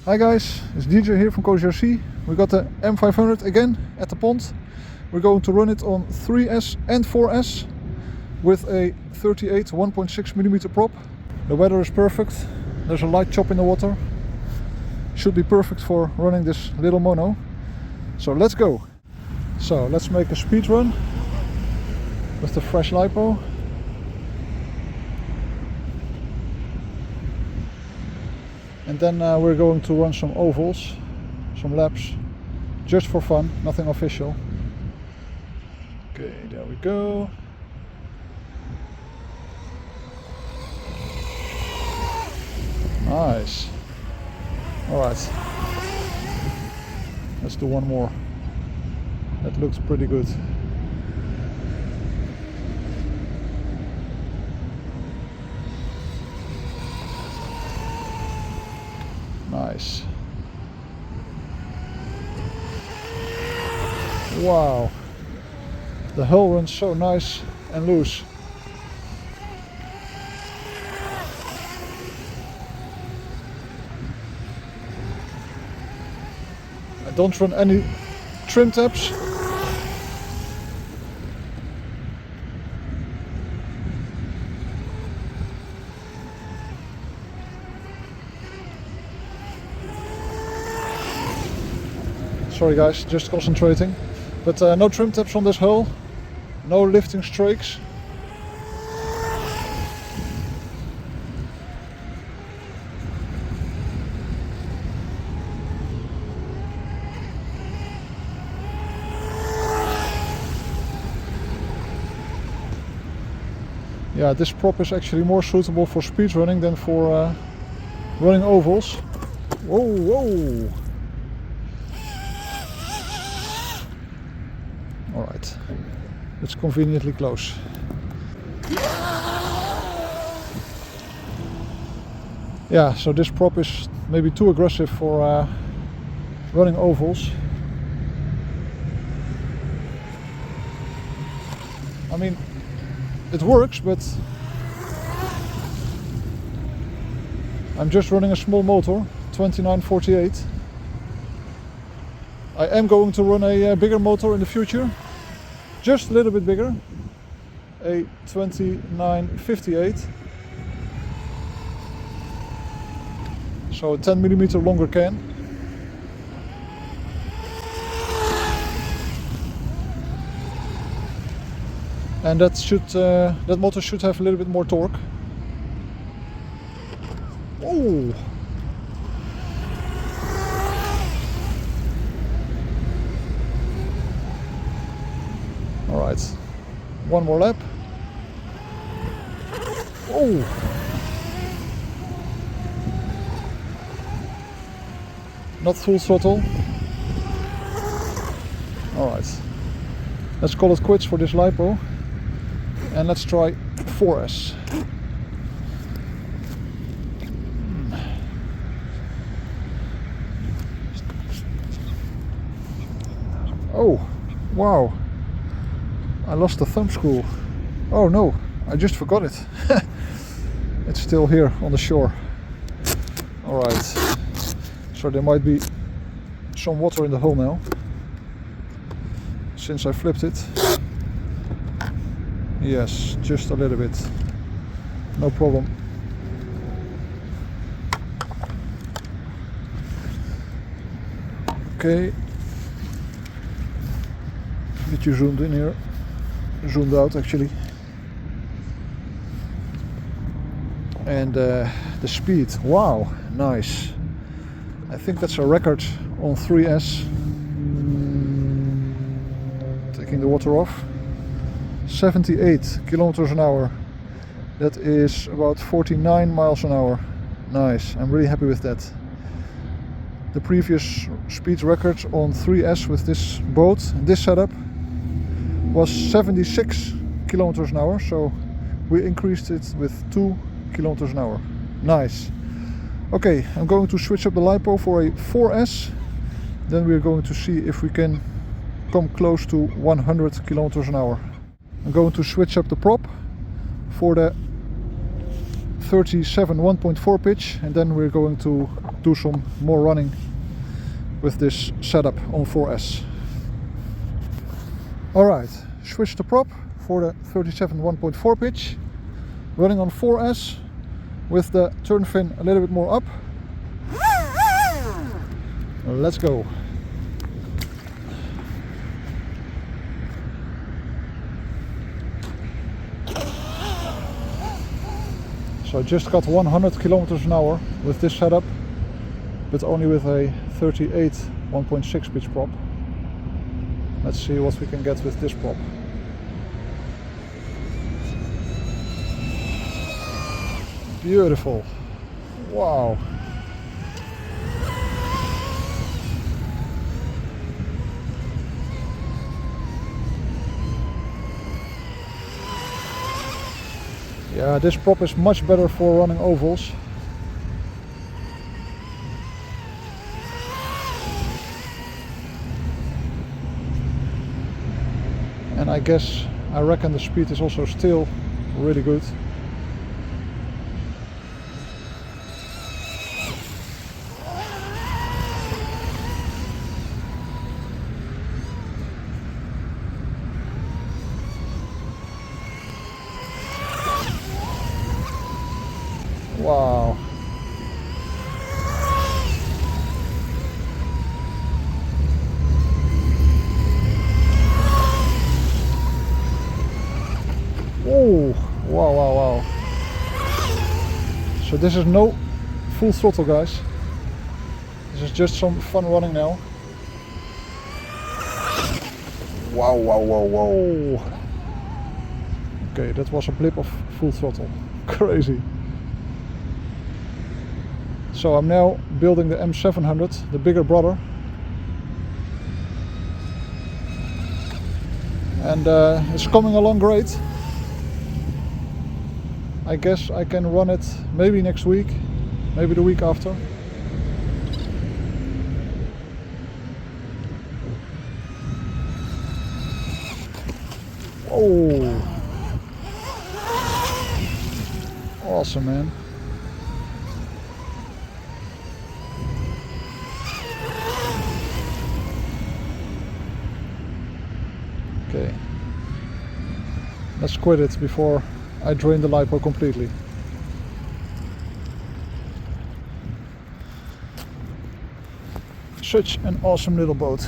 Hi guys, it's DJ here from Cozy RC. We got the M500 again at the pond. We're going to run it on 3S and 4S with a 38 1.6mm prop. The weather is perfect. There's a light chop in the water. Should be perfect for running this little mono. So let's go. So let's make a speed run with the fresh lipo. And then we're going to run some ovals, some laps, just for fun, nothing official. Okay, there we go. Nice. Alright. Let's do one more. That looks pretty good. Nice. Wow. The hull runs so nice and loose. I don't run any trim tabs. Sorry guys, just concentrating. But no trim tabs on this hull, no lifting strakes. Yeah, this prop is actually more suitable for speed running than for running ovals. Whoa, whoa! Alright, it's conveniently close. Yeah, so this prop is maybe too aggressive for running ovals. I mean, it works, but I'm just running a small motor, 2948. I am going to run a bigger motor in the future, just a little bit bigger, a 2958. So a 10mm longer can. And that motor should have a little bit more torque. Oh! Alright, one more lap. Oh! Not full throttle. Alright, let's call it quits for this lipo. And let's try 4S. Oh, wow. I lost the thumb screw. Oh no, I just forgot it. It's still here on the shore. Alright, so there might be some water in the hull now, since I flipped it. Yes, just a little bit. No problem. Okay. Get you zoomed in here. Zoomed out actually. And the speed. Wow, nice. I think that's a record on 3S. Taking the water off. 78 kilometers an hour. That is about 49 miles an hour. Nice, I'm really happy with that. The previous speed record on 3S with this boat, this setup, was 76 kilometers an hour, so we increased it with 2 kilometers an hour. Nice. Okay, I'm going to switch up the lipo for a 4S. Then we're going to see if we can come close to 100 kilometers an hour. I'm going to switch up the prop for the 37 1.4 pitch, and then we're going to do some more running with this setup on 4S. Alright, switch the prop for the 37 1.4 pitch, running on 4S with the turn fin a little bit more up. Let's go. So I just got 100 kilometers an hour with this setup, but only with a 38 1.6 pitch prop. Let's see what we can get with this prop. Beautiful. Wow. Yeah, this prop is much better for running ovals. And I reckon the speed is also still really good. Wow. Oh, wow. So this is no full throttle, guys. This is just some fun running now. Wow. Okay, that was a blip of full throttle. Crazy. So I'm now building the M500, the bigger brother. And it's coming along great. I guess I can run it maybe next week, maybe the week after. Oh, awesome, man. Okay, let's quit it before I drain the LiPo completely. Such an awesome little boat.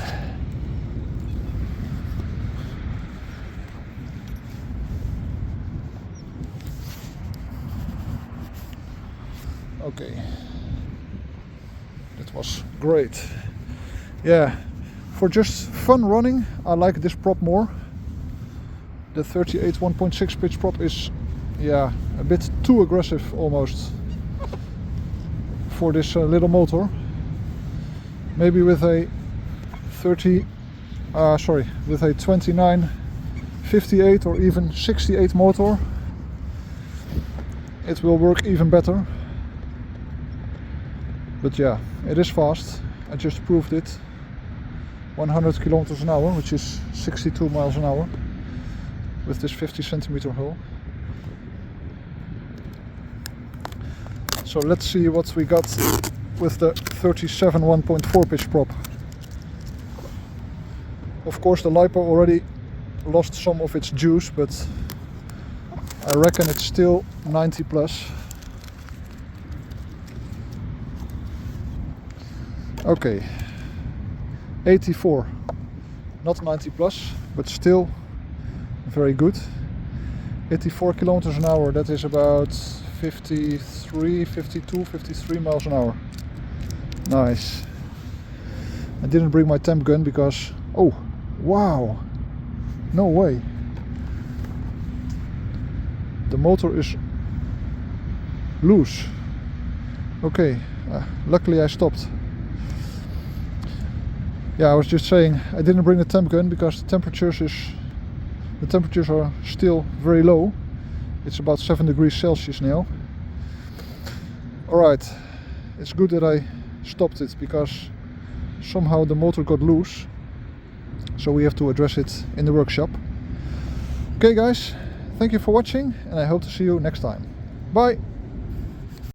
Okay, that was great. Yeah, for just fun running, I like this prop more. The 38 1.6 pitch prop is, yeah, a bit too aggressive almost for this little motor. Maybe with a with a 29 58 or even 68 motor, it will work even better. But yeah, it is fast. I just proved it. 100 kilometers an hour, which is 62 miles an hour, with this 50 centimeter hull. So let's see what we got with the 37 1.4 pitch prop. Of course, the LiPo already lost some of its juice, but I reckon it's still 90 plus. Okay, 84, not 90 plus, but still very good. 84 kilometers an hour, that is about 53, 52, 53 miles an hour. Nice. I didn't bring my temp gun because, oh, wow, no way. The motor is loose. Okay, luckily I stopped. Yeah, I was just saying I didn't bring the temp gun because the temperatures are still very low. It's about 7 degrees Celsius now. Alright, it's good that I stopped it because somehow the motor got loose. So we have to address it in the workshop. Okay guys, thank you for watching and I hope to see you next time. Bye!